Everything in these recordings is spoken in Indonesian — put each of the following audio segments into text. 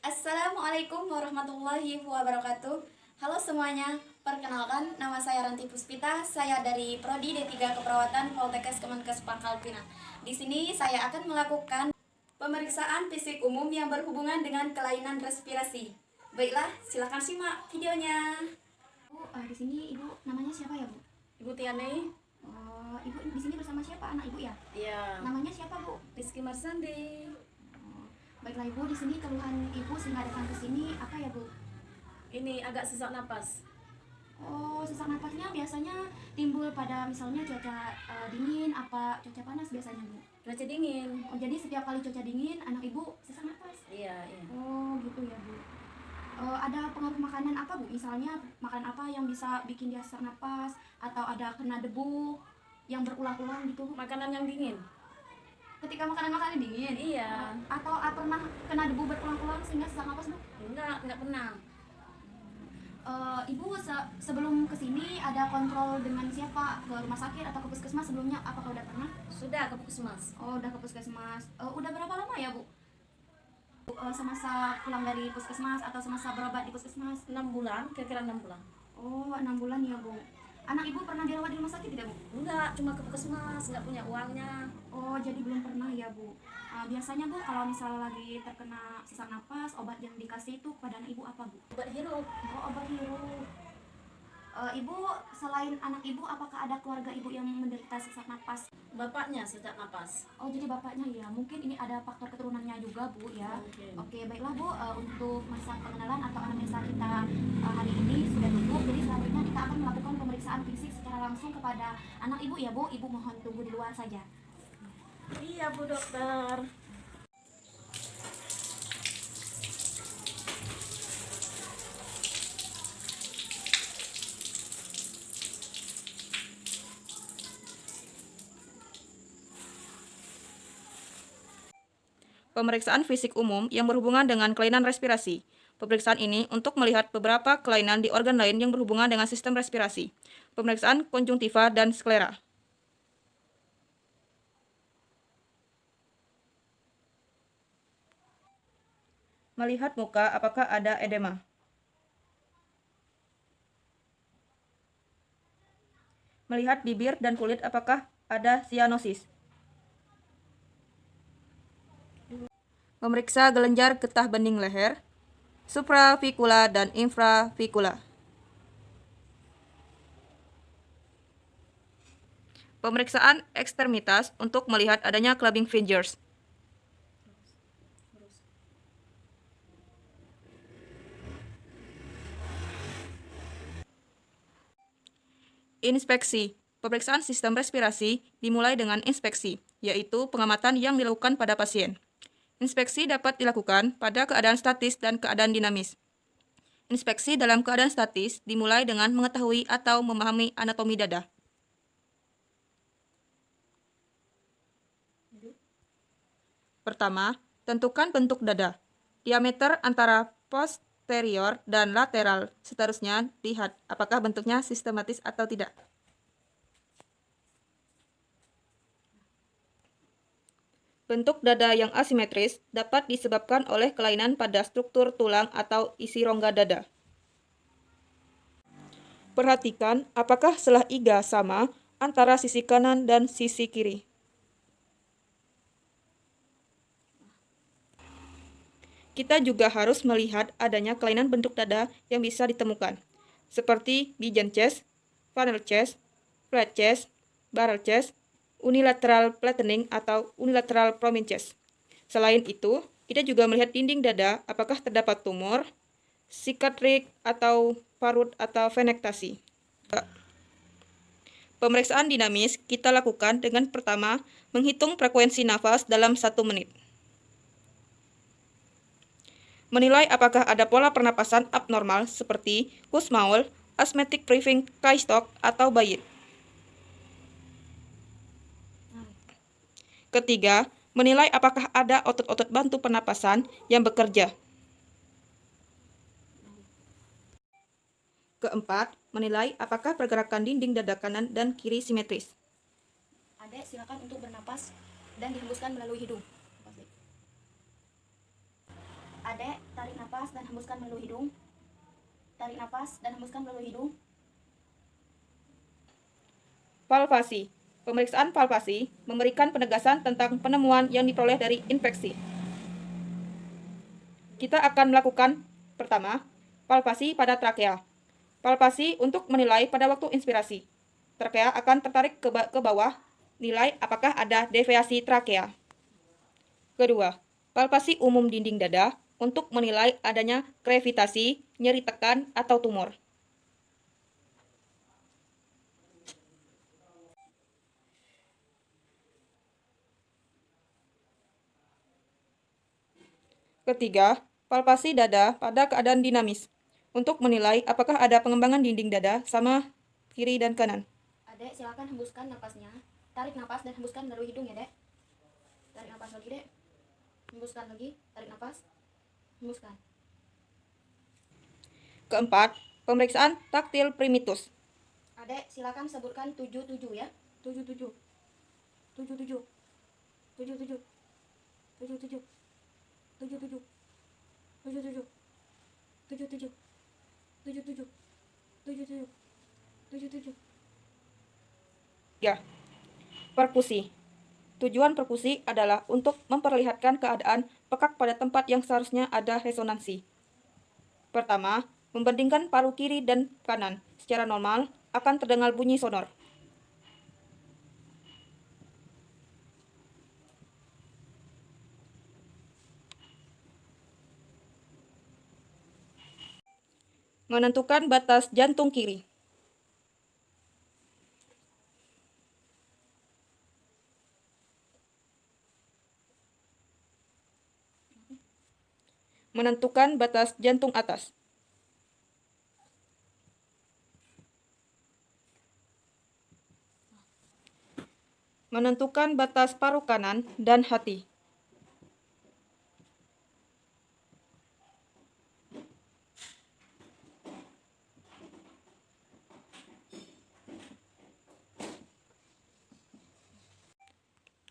Assalamualaikum warahmatullahi wabarakatuh. Halo semuanya, perkenalkan nama saya Ranti Puspita. Saya dari Prodi D3 Keperawatan Poltekkes Kemenkes Pangkal Pinang. Di sini saya akan melakukan pemeriksaan fisik umum yang berhubungan dengan kelainan respirasi. Baiklah, silakan simak videonya. Bu, di sini Ibu namanya siapa ya, Bu? Ibu Tiani. Oh, Ibu di sini bersama siapa? Anak Ibu ya? Iya. Namanya siapa, Bu? Rizky Marsandi. Baiklah Ibu, di sini keluhan Ibu sehingga datang ke sini apa ya, Bu? Ini agak sesak napas. Oh, sesak napasnya biasanya timbul pada misalnya cuaca dingin, apa cuaca panas biasanya, Bu? Cuaca dingin. Oh, jadi setiap kali cuaca dingin anak Ibu sesak napas. Iya, iya. Oh, gitu ya, Bu. Ada pengaruh makanan apa, Bu? Misalnya makanan apa yang bisa bikin dia sesak napas, atau ada kena debu yang berulang-ulang gitu, Bu? Makanan yang dingin. Ketika makanan dingin? Iya. Atau pernah kena debu berulang-ulang sehingga sesak napas, Bu? Enggak pernah. Ibu sebelum kesini ada kontrol dengan siapa, ke rumah sakit atau ke puskesmas sebelumnya? Apakah udah pernah? Sudah ke puskesmas. Oh, udah ke puskesmas. Udah berapa lama ya, Bu? Semasa pulang dari puskesmas atau semasa berobat di puskesmas? 6 bulan, kira-kira 6 bulan. Oh, 6 bulan ya, Bu. Anak Ibu pernah dirawat di rumah sakit tidak, Bu? Enggak, cuma ke puskesmas, enggak punya uangnya. Oh, jadi belum pernah ya, Bu. Biasanya, Bu, kalau misalnya lagi terkena sesak napas, obat yang dikasih itu kepada anak Ibu apa, Bu? Obat hirup. Oh, obat hirup. Ibu, selain anak Ibu, apakah ada keluarga Ibu yang menderita sesak napas? Bapaknya sesak napas. Oh, jadi bapaknya ya. Mungkin ini ada faktor keturunannya juga, Bu, ya. Mungkin. Oke, baiklah, Bu. Untuk masa pengenalan atau anamnesa kita hari ini sudah cukup. Jadi selanjutnya kita akan melakukan pemeriksaan fisik secara langsung kepada anak Ibu ya, Bu. Ibu mohon tunggu di luar saja. Iya, Bu Dokter. Pemeriksaan fisik umum yang berhubungan dengan kelainan respirasi. Pemeriksaan ini untuk melihat beberapa kelainan di organ lain yang berhubungan dengan sistem respirasi. Pemeriksaan konjungtiva dan sklera. Melihat muka apakah ada edema. Melihat bibir dan kulit apakah ada sianosis. Memeriksa kelenjar getah bening leher, supravikula dan infravikula. Pemeriksaan ekstremitas untuk melihat adanya clubbing fingers. Inspeksi. Pemeriksaan sistem respirasi dimulai dengan inspeksi, yaitu pengamatan yang dilakukan pada pasien. Inspeksi dapat dilakukan pada keadaan statis dan keadaan dinamis. Inspeksi dalam keadaan statis dimulai dengan mengetahui atau memahami anatomi dada. Pertama, tentukan bentuk dada. Diameter antara posterior dan lateral. Seterusnya, lihat apakah bentuknya sistematis atau tidak. Bentuk dada yang asimetris dapat disebabkan oleh kelainan pada struktur tulang atau isi rongga dada. Perhatikan apakah selah iga sama antara sisi kanan dan sisi kiri. Kita juga harus melihat adanya kelainan bentuk dada yang bisa ditemukan, seperti Bijan chest, funnel chest, flat chest, barrel chest, unilateral flattening atau unilateral prominent chest. Selain itu, kita juga melihat dinding dada apakah terdapat tumor, sikatrik atau parut atau venektasi. Pemeriksaan dinamis kita lakukan dengan pertama menghitung frekuensi nafas dalam 1 menit. Menilai apakah ada pola pernapasan abnormal seperti Kussmaul, asthmatic breathing Kreistock, atau Bayit. Ketiga, menilai apakah ada otot-otot bantu pernapasan yang bekerja. Keempat, menilai apakah pergerakan dinding dada kanan dan kiri simetris. Adek, silakan untuk bernapas dan dihembuskan melalui hidung. Adek, tarik napas dan hembuskan melalui hidung. Tarik napas dan hembuskan melalui hidung. Palpasi. Pemeriksaan palpasi memberikan penegasan tentang penemuan yang diperoleh dari infeksi. Kita akan melakukan pertama, palpasi pada trakea. Palpasi untuk menilai pada waktu inspirasi. Trakea akan tertarik ke bawah, nilai apakah ada deviasi trakea. Kedua, palpasi umum dinding dada untuk menilai adanya krevitasi, nyeri tekan, atau tumor. Ketiga, palpasi dada pada keadaan dinamis untuk menilai apakah ada pengembangan dinding dada sama kiri dan kanan. Adek, silakan hembuskan napasnya. Tarik napas dan hembuskan melalui hidung ya, Dek. Tarik napas lagi, Dek. Hembuskan lagi, tarik napas. Hembuskan. Keempat, pemeriksaan taktil primitus. Adek, silakan sebutkan 77 ya. 77. 77. 77. 77. 77. 77. 77. 77. 77. 77. Ya, perkusi. Tujuan perkusi adalah untuk memperlihatkan keadaan pekak pada tempat yang seharusnya ada resonansi. Pertama, membandingkan paru kiri dan kanan. Secara normal, akan terdengar bunyi sonor. Menentukan batas jantung kiri. Menentukan batas jantung atas. Menentukan batas paru kanan dan hati.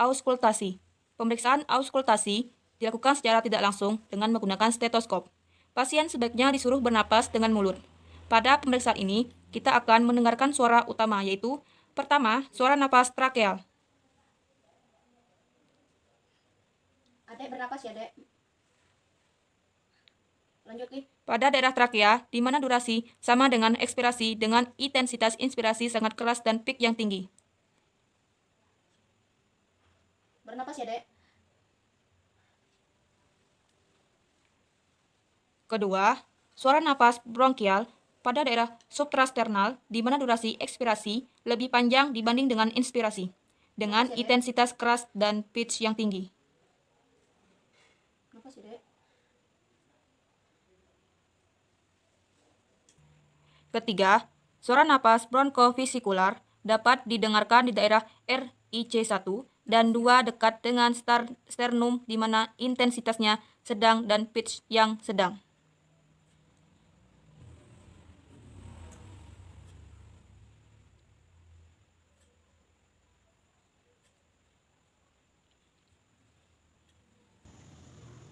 Auskultasi. Pemeriksaan auskultasi dilakukan secara tidak langsung dengan menggunakan stetoskop. Pasien sebaiknya disuruh bernapas dengan mulut. Pada pemeriksaan ini, kita akan mendengarkan suara utama, yaitu pertama, suara napas trakeal. Adek, bernapas ya, Dek. Lanjut, Li. Pada daerah trakea, di mana durasi sama dengan ekspirasi dengan intensitas inspirasi sangat keras dan peak yang tinggi. Bernapas ya, Dek. Kedua, suara napas bronkial pada daerah subtrasternal di mana durasi ekspirasi lebih panjang dibanding dengan inspirasi, dengan intensitas keras dan pitch yang tinggi. Bernapas ya, Dek. Ketiga, suara napas bronkofisikular dapat didengarkan di daerah RIC1 dan 2 dekat dengan sternum di mana intensitasnya sedang dan pitch yang sedang.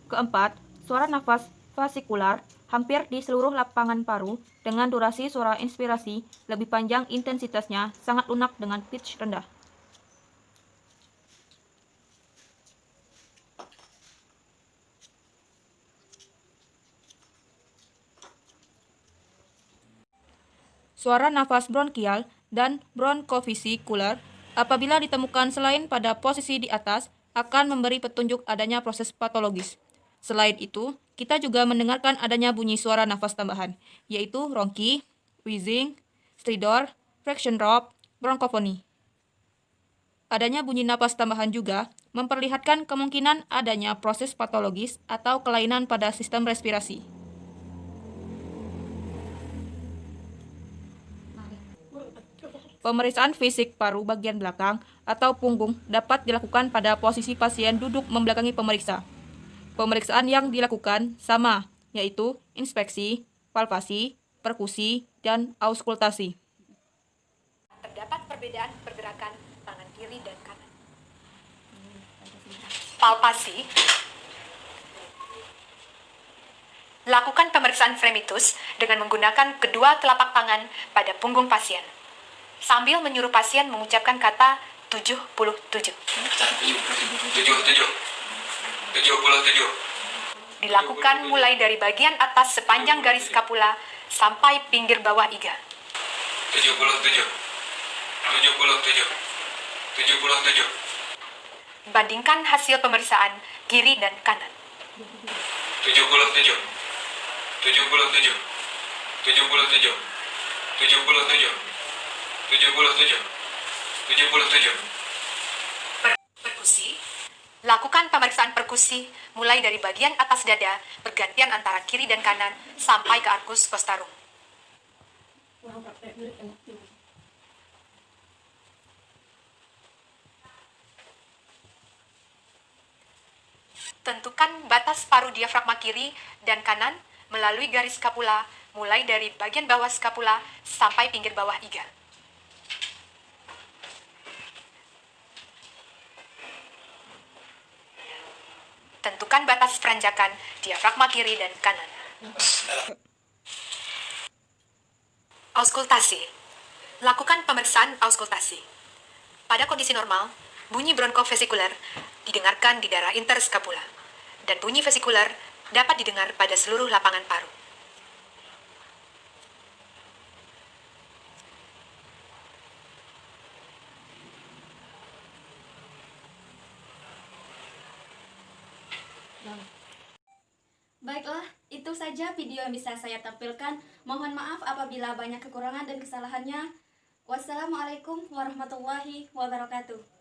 Keempat, suara nafas fasikular hampir di seluruh lapangan paru dengan durasi suara inspirasi lebih panjang intensitasnya sangat lunak dengan pitch rendah. Suara nafas bronkial dan bronkofisikular apabila ditemukan selain pada posisi di atas akan memberi petunjuk adanya proses patologis. Selain itu, kita juga mendengarkan adanya bunyi suara nafas tambahan, yaitu ronki, wheezing, stridor, fraction drop, bronkofoni. Adanya bunyi napas tambahan juga memperlihatkan kemungkinan adanya proses patologis atau kelainan pada sistem respirasi. Pemeriksaan fisik paru bagian belakang atau punggung dapat dilakukan pada posisi pasien duduk membelakangi pemeriksa. Pemeriksaan yang dilakukan sama, yaitu inspeksi, palpasi, perkusi, dan auskultasi. Terdapat perbedaan pergerakan tangan kiri dan kanan. Palpasi Lakukan pemeriksaan fremitus dengan menggunakan kedua telapak tangan pada punggung pasien, sambil menyuruh pasien mengucapkan kata 77. 77. Dilakukan mulai dari bagian atas sepanjang garis skapula sampai pinggir bawah iga. 77. Bandingkan hasil pemeriksaan kiri dan kanan. 77. 77. 77. 77. 77. Perkusi. Lakukan pemeriksaan perkusi mulai dari bagian atas dada bergantian antara kiri dan kanan sampai ke arkus postarum. Tentukan batas paru diafragma kiri dan kanan melalui garis skapula mulai dari bagian bawah skapula sampai pinggir bawah iga. Tentukan batas peranjakan diafragma kiri dan kanan. Auskultasi. Lakukan pemeriksaan auskultasi. Pada kondisi normal, bunyi bronkofesikuler didengarkan di daerah interskapula, dan bunyi vesikuler dapat didengar pada seluruh lapangan paru. Baiklah, itu saja video yang bisa saya tampilkan. Mohon maaf apabila banyak kekurangan dan kesalahannya. Wassalamualaikum warahmatullahi wabarakatuh.